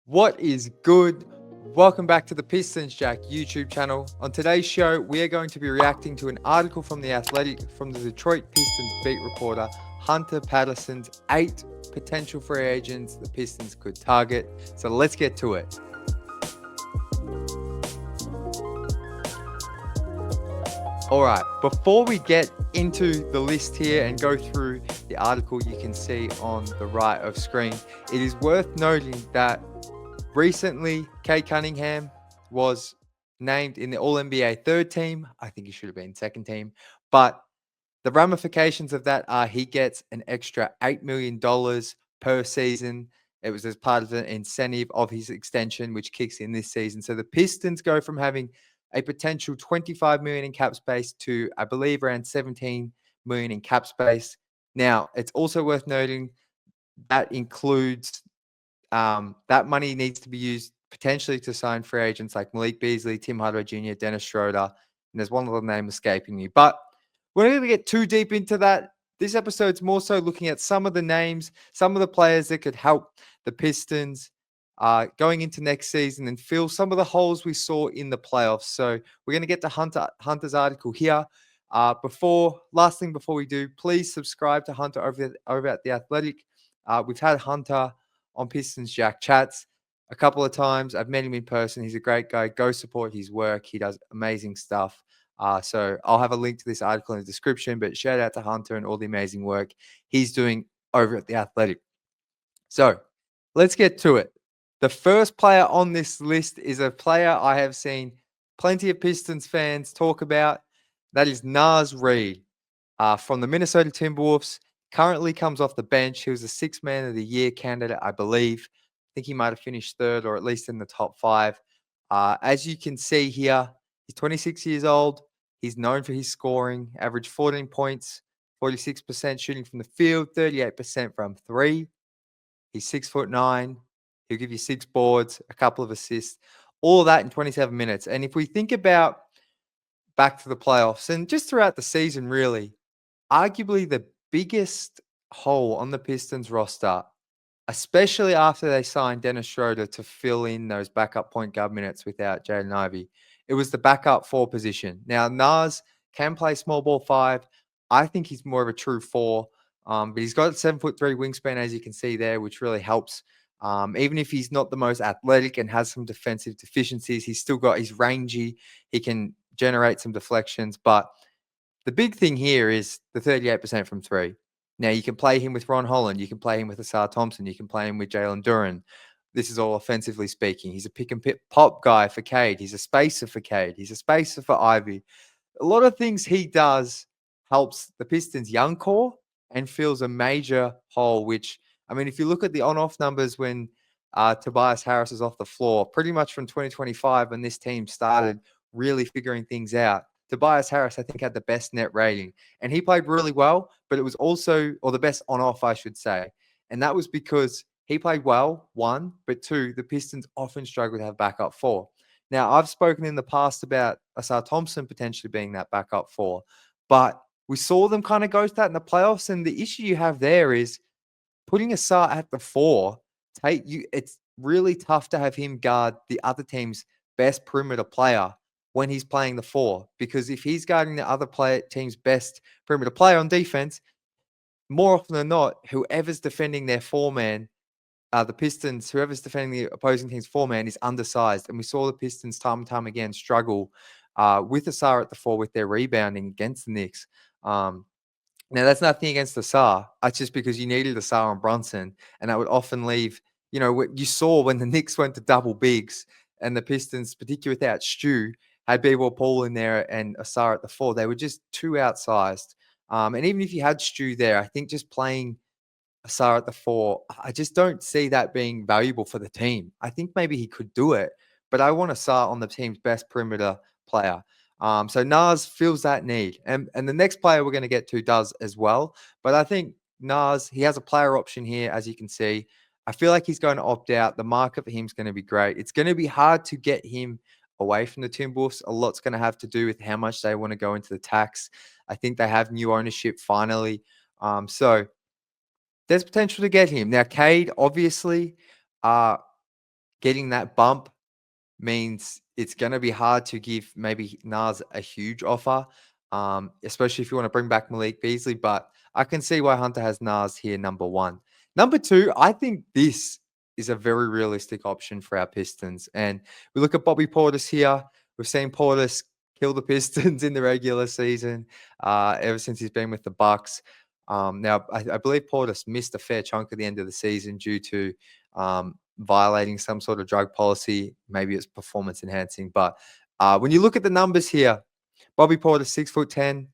What is good? Welcome back to the Pistons Jack YouTube channel. On today's show, we are going to be reacting to an article from The Athletic from the Detroit Pistons beat reporter Hunter Patterson's 8 potential free agents the Pistons could target. So let's get to it. All right, before we get into the list here and go through the article you can see on the right of screen, it is worth noting that recently Cade Cunningham was named in the All-NBA third team. I think he should have been second team. But the ramifications of that are he gets an extra $8 million per season. It was as part of the incentive of his extension, which kicks in this season. So the Pistons go from having a potential 25 million in cap space to, I believe, around 17 million in cap space. Now, it's also worth noting that includes that money needs to be used potentially to sign free agents like Malik Beasley, Tim Hardaway Jr., Dennis Schroeder, and there's one other name escaping me. But we're not going to get too deep into that. This episode's more so looking at some of the names, some of the players that could help the Pistons going into next season and fill some of the holes we saw in the playoffs. So we're going to get to Hunter's article here. Last thing before we do, please subscribe to Hunter over at The Athletic. We've had Hunter on Pistons Jack chats a couple of times. I've met him in person. He's a great guy. Go support his work. He does amazing stuff. So I'll have a link to this article in the description, but shout out to Hunter and all the amazing work he's doing over at The Athletic. So let's get to it. The first player on this list is a player I have seen plenty of Pistons fans talk about. That is Naz Reid from the Minnesota Timberwolves. Currently comes off the bench. He was a sixth man of the year candidate, I believe. I think he might have finished third or at least in the top 5. As you can see here, he's 26 years old. He's known for his scoring, averaged 14 points, 46% shooting from the field, 38% from 3. He's 6'9". He'll give you 6 boards, a couple of assists, all of that in 27 minutes. And if we think about back to the playoffs and just throughout the season, really, arguably the biggest hole on the Pistons roster, especially after they signed Dennis Schroeder to fill in those backup point guard minutes without Jaden Ivey, it was the backup 4 position. Now, Naz can play small ball 5. I think he's more of a true 4, but he's got 7'3" wingspan, as you can see there, which really helps. Even if he's not the most athletic and has some defensive deficiencies, he's still got, he's rangy. He can generate some deflections, but the big thing here is the 38% from 3. Now, you can play him with Ron Holland. You can play him with Asar Thompson. You can play him with Jalen Duren. This is all offensively speaking. He's a pick and pop guy for Cade. He's a spacer for Cade. He's a spacer for Ivy. A lot of things he does helps the Pistons' young core and fills a major hole, which, I mean, if you look at the on-off numbers when Tobias Harris is off the floor, pretty much from 2025 when this team started really figuring things out, Tobias Harris, I think, had the best net rating. And he played really well, but it was also, or the best on-off, I should say. And that was because he played well, 1, but 2, the Pistons often struggle to have backup 4. Now, I've spoken in the past about Asar Thompson potentially being that backup 4, but we saw them kind of go to that in the playoffs. And the issue you have there is putting Asar at the 4, it's really tough to have him guard the other team's best perimeter player when he's playing the 4, because if he's guarding the other team's best perimeter player on defense, more often than not, whoever's defending their 4-man, the Pistons, whoever's defending the opposing team's 4-man is undersized. And we saw the Pistons time and time again struggle with Asar at the 4 with their rebounding against the Knicks. Now, that's nothing against Asar. That's just because you needed Asar and Brunson, and that would often leave, what you saw when the Knicks went to double bigs and the Pistons, particularly without Stu, had B-Ball Paul in there and Asar at the 4. They were just too outsized. And even if you had Stu there, I think just playing Asar at the 4, I just don't see that being valuable for the team. I think maybe he could do it, but I want Asar on the team's best perimeter player. So Naz fills that need. And the next player we're going to get to does as well. But I think Naz, he has a player option here, as you can see. I feel like he's going to opt out. The market for him is going to be great. It's going to be hard to get him away from the Timberwolves. A lot's going to have to do with how much they want to go into the tax. I think they have new ownership finally. So there's potential to get him. Now, Cade, obviously, getting that bump means it's going to be hard to give maybe Naz a huge offer, especially if you want to bring back Malik Beasley. But I can see why Hunter has Naz here, number one. Number two, I think this is a very realistic option for our Pistons. And we look at Bobby Portis here. We've seen Portis kill the Pistons in the regular season ever since he's been with the Bucks. Now, I believe Portis missed a fair chunk at the end of the season due to violating some sort of drug policy. Maybe it's performance enhancing. But when you look at the numbers here, Bobby Portis, 6'10",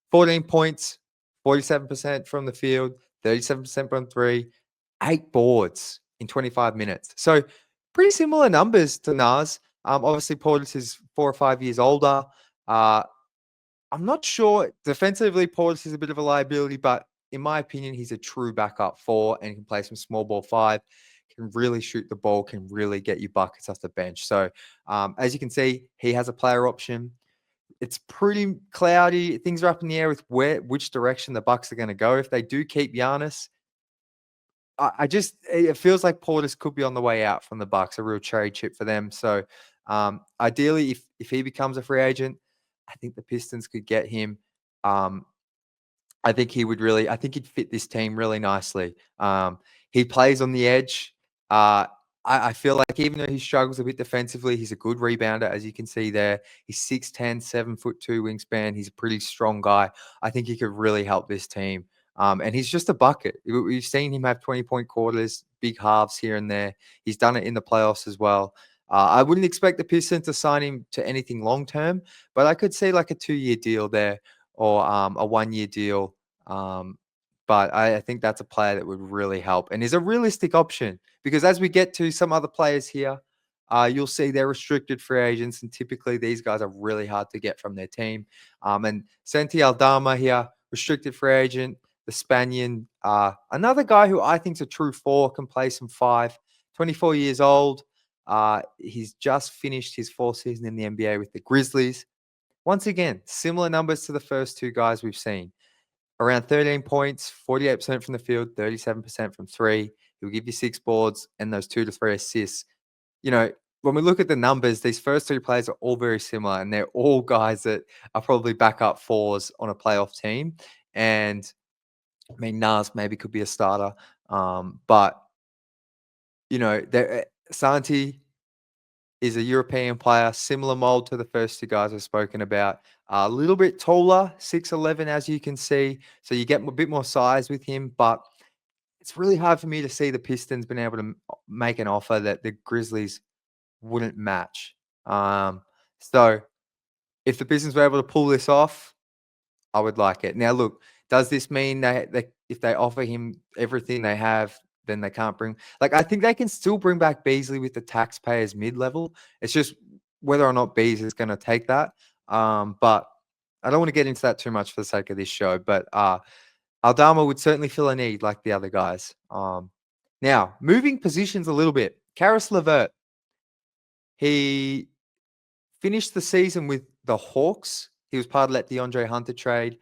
14 points, 47% from the field, 37% from three, 8 boards in 25 minutes. So pretty similar numbers to Naz. Obviously, Portis is 4 or 5 years older. I'm not sure. Defensively, Portis is a bit of a liability, but in my opinion, he's a true backup 4 and can play some small ball 5, can really shoot the ball, can really get you buckets off the bench. So as you can see, he has a player option. It's pretty cloudy. Things are up in the air with which direction the Bucks are going to go. If they do keep Giannis, it feels like Portis could be on the way out from the Bucks, a real cherry chip for them. So ideally, if he becomes a free agent, I think the Pistons could get him. I think he'd fit this team really nicely. He plays on the edge. I feel like even though he struggles a bit defensively, he's a good rebounder, as you can see there. He's 6'10", 7'2" wingspan. He's a pretty strong guy. I think he could really help this team. And he's just a bucket. We've seen him have 20-point quarters, big halves here and there. He's done it in the playoffs as well. I wouldn't expect the Pistons to sign him to anything long-term, but I could see like a 2-year deal there or a 1-year deal. But I think that's a player that would really help and is a realistic option because as we get to some other players here, you'll see they're restricted free agents, and typically these guys are really hard to get from their team. And Santi Aldama here, restricted free agent, the Spaniard, another guy who I think is a true 4, can play some 5, 24 years old. He's just finished his 4th season in the NBA with the Grizzlies. Once again, similar numbers to the first 2 guys we've seen. Around 13 points, 48% from the field, 37% from 3. He'll give you 6 boards and those 2 to 3 assists. You know, when we look at the numbers, these first 3 players are all very similar, and they're all guys that are probably backup 4s on a playoff team. And I mean, Nas maybe could be a starter, but Santi is a European player, similar mold to the first 2 guys I've spoken about. A little bit taller, 6'11", as you can see. So you get a bit more size with him, but it's really hard for me to see the Pistons being able to make an offer that the Grizzlies wouldn't match. So if the Pistons were able to pull this off, I would like it. Now, look, does this mean they if they offer him everything they have, then they can't bring... Like, I think they can still bring back Beasley with the taxpayers mid-level. It's just whether or not Beasley is going to take that. But I don't want to get into that too much for the sake of this show. But Aldama would certainly fill a need like the other guys. Now, moving positions a little bit. Caris LeVert. He finished the season with the Hawks. He was part of that DeAndre Hunter trade.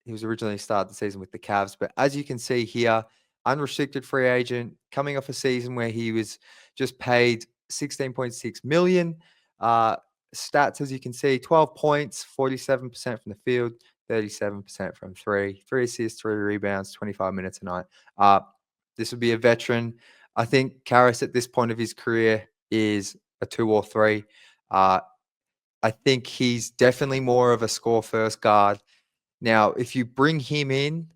He was originally started the season with the Cavs, but as you can see here, unrestricted free agent, coming off a season where he was just paid $16.6 million. Stats, as you can see, 12 points, 47% from the field, 37% from 3 assists, 3 rebounds, 25 minutes a night. This would be a veteran. I think Caris at this point of his career is a 2 or 3. I think he's definitely more of a score-first guard. Now, if you bring him in,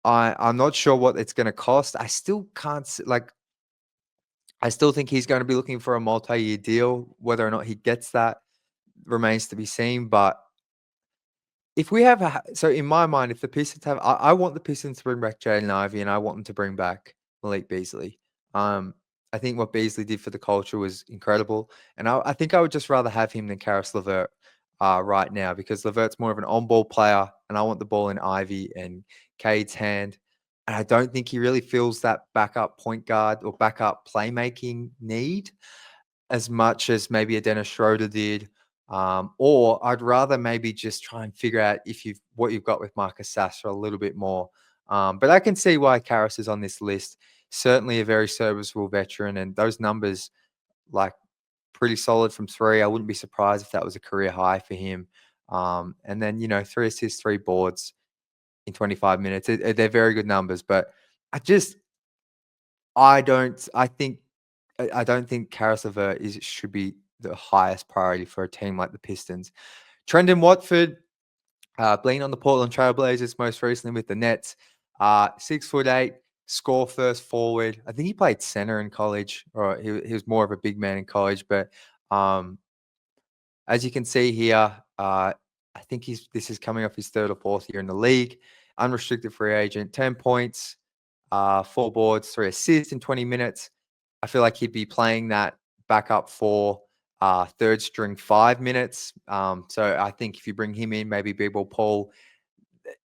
I'm not sure what it's going to cost. I still can't I still think he's going to be looking for a multi-year deal. Whether or not he gets that remains to be seen. But if we have, so in my mind, if the Pistons have, I want the Pistons to bring back Jaden Ivey, and I want them to bring back Malik Beasley. I think what Beasley did for the culture was incredible, and I think I would just rather have him than Caris LeVert right now, because LeVert's more of an on-ball player, and I want the ball in Ivy and Cade's hand. And I don't think he really feels that backup point guard or backup playmaking need as much as maybe a Dennis Schroeder did. Or I'd rather maybe just try and figure out what you've got with Marcus Sasser a little bit more. But I can see why Caris is on this list. certainly a very serviceable veteran, and those numbers, like, pretty solid from three. I wouldn't be surprised if that was a career high for him. And then, 3 assists, 3 boards in 25 minutes. They're very good numbers, but I just, I don't think Caris LeVert should be the highest priority for a team like the Pistons. Trendon Watford, been on the Portland Trailblazers most recently with the Nets. 6'8", score first forward. I think he played center in college, or he was more of a big man in college. But um, as you can see here, I think this is coming off his third or fourth year in the league. Unrestricted free agent, 10 points, 4 boards, 3 assists in 20 minutes. I feel like he'd be playing that back up for third string 5 minutes. So I think if you bring him in, maybe B-Ball Paul,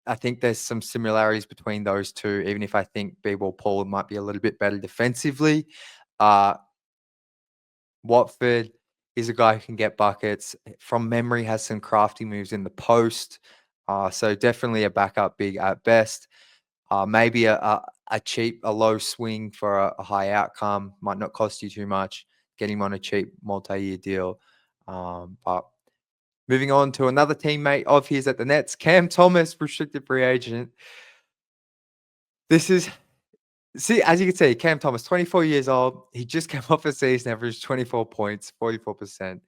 I think there's some similarities between those two, even if I think B-Ball Paul might be a little bit better defensively. Uh, Watford is a guy who can get buckets. From memory, has some crafty moves in the post. So definitely a backup big at best. Maybe a cheap, a low swing for a high outcome. Might not cost you too much. Get him on a cheap multi-year deal. But moving on to another teammate of his at the Nets, Cam Thomas, restricted free agent. This is See, as you can see, Cam Thomas, 24 years old. He just came off a season average 24 points, 44%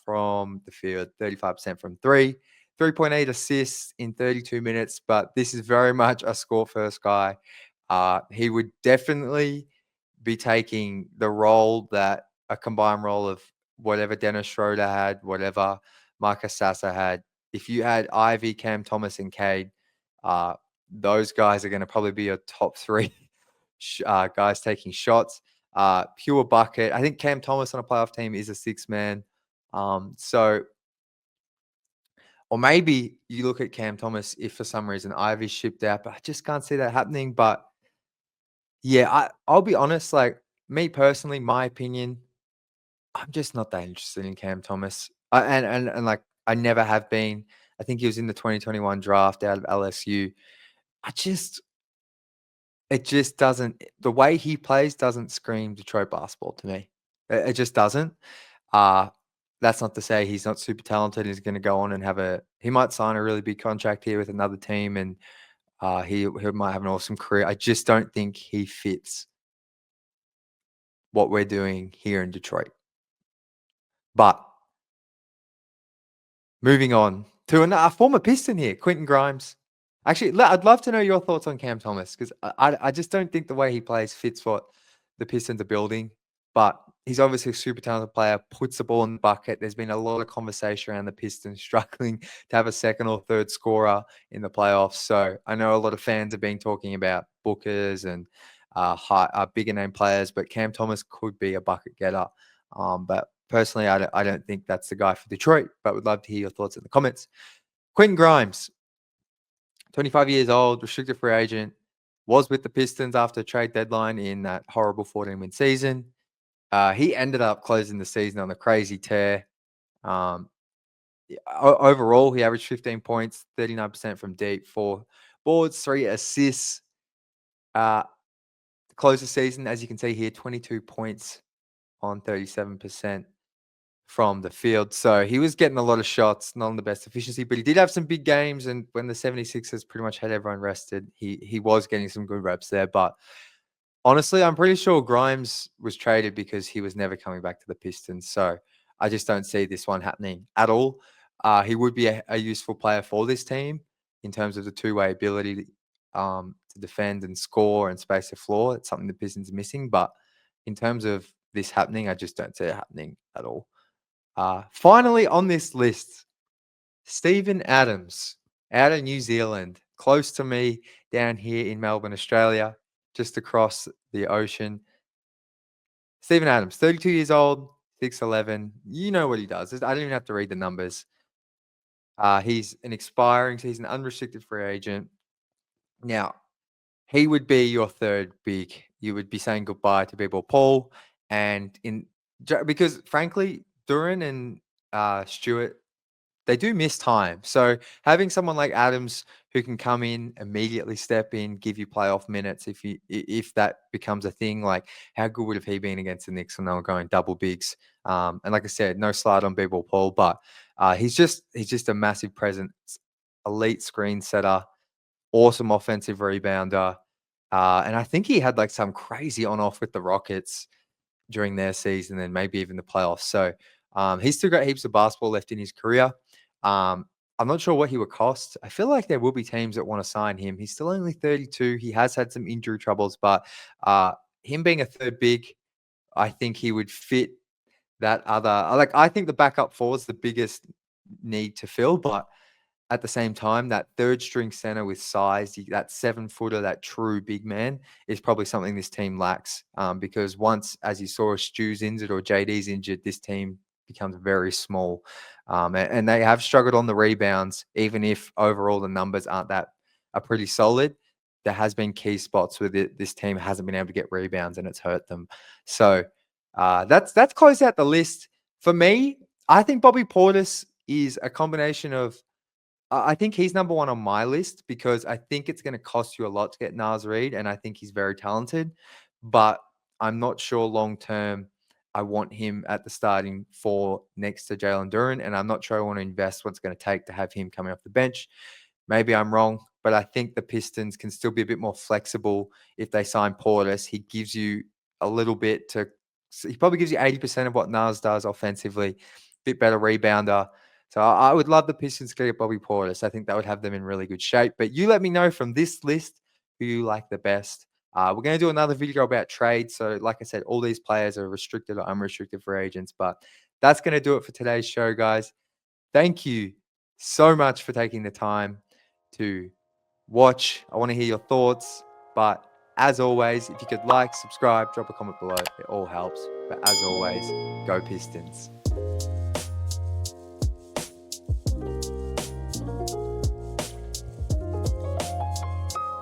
from the field, 35% from three, 3.8 assists in 32 minutes. But this is very much a score first guy. He would definitely be taking the role that a combined role of whatever Dennis Schroeder had, whatever Marcus Sasser had. If you had Ivy, Cam Thomas, and Cade, uh, those guys are going to probably be your top three guys taking shots. Pure bucket. I think Cam Thomas on a playoff team is a six man. So, or maybe you look at Cam Thomas if for some reason Ivy's shipped out, but I just can't see that happening. But yeah, I'll be honest. Like me personally, my opinion, I'm just not that interested in Cam Thomas. And like I never have been. I think he was in the 2021 draft out of LSU. I just It just doesn't the way he plays doesn't scream Detroit basketball to me. It just doesn't. Uh, that's not to say he's not super talented. He's gonna go on and he might sign a really big contract here with another team and he might have an awesome career. I just don't think he fits what we're doing here in Detroit. But moving on to a former Piston here, Quentin Grimes. Actually, I'd love to know your thoughts on Cam Thomas because I just don't think the way he plays fits what the Pistons are building. But he's obviously a super talented player, puts the ball in the bucket. There's been a lot of conversation around the Pistons struggling to have a second or third scorer in the playoffs. So I know a lot of fans have been talking about Bookers and bigger name players, but Cam Thomas could be a bucket getter. But personally, I don't think that's the guy for Detroit, but would love to hear your thoughts in the comments. Quentin Grimes, 25 years old, restricted free agent, was with the Pistons after trade deadline in that horrible 14-win season. He ended up closing the season on a crazy tear. Um, Overall, he averaged 15 points, 39% from deep, 4 boards, 3 assists. Close the season, as you can see here, 22 points on 37% from the field. So he was getting a lot of shots, not on the best efficiency, but he did have some big games. And when the 76ers pretty much had everyone rested, he was getting some good reps there. But honestly, I'm pretty sure Grimes was traded because he was never coming back to the Pistons. So I just don't see this one happening at all. He would be a useful player for this team in terms of the two-way ability to defend and score and space the floor. It's something the Pistons are missing. But in terms of this happening, I just don't see it happening at all. Finally on this list, Steven Adams out of New Zealand, close to me down here in Melbourne, Australia, just across the ocean. Steven Adams, 32 years old, 6'11". You know what he does. I don't even have to read the numbers. He's he's an unrestricted free agent. Now, he would be your third big. You would be saying goodbye to B-Ball Paul. Because frankly, Duran and Stewart, they do miss time. So having someone like Adams who can come in, immediately step in, give you playoff minutes if that becomes a thing, like how good would have he been against the Knicks when they were going double bigs? And like I said, no slide on B-ball Paul, but he's just a massive presence, elite screen setter, awesome offensive rebounder. And I think he had like some crazy on off with the Rockets during their season and maybe even the playoffs. So he's still got heaps of basketball left in his career. I'm not sure what he would cost. I feel like there will be teams that want to sign him. He's still only 32. He has had some injury troubles, but him being a third big, I think he would fit that other. Like, I think the backup four is the biggest need to fill, but at the same time, that third string center with size, that 7-footer, that true big man is probably something this team lacks. Because once, as you saw, Stu's injured or JD's injured, this team becomes very small. And they have struggled on the rebounds, even if overall the numbers are pretty solid. There has been key spots where this team hasn't been able to get rebounds and it's hurt them. So that's closed out the list. For me, I think Bobby Portis is a combination of I think he's number one on my list because I think it's going to cost you a lot to get Naz Reid, and I think he's very talented. But I'm not sure long term I want him at the starting four next to Jalen Duren, and I'm not sure I want to invest what it's going to take to have him coming off the bench. Maybe I'm wrong, but I think the Pistons can still be a bit more flexible if they sign Portis. He gives you a little bit to. He probably gives you 80% of what Naz does offensively, bit better rebounder. So I would love the Pistons to get Bobby Portis. I think that would have them in really good shape. But you let me know from this list who you like the best. We're going to do another video about trades. So like I said, all these players are restricted or unrestricted free agents. But that's going to do it for today's show, guys. Thank you so much for taking the time to watch. I want to hear your thoughts. But as always, if you could like, subscribe, drop a comment below. It all helps. But as always, go Pistons.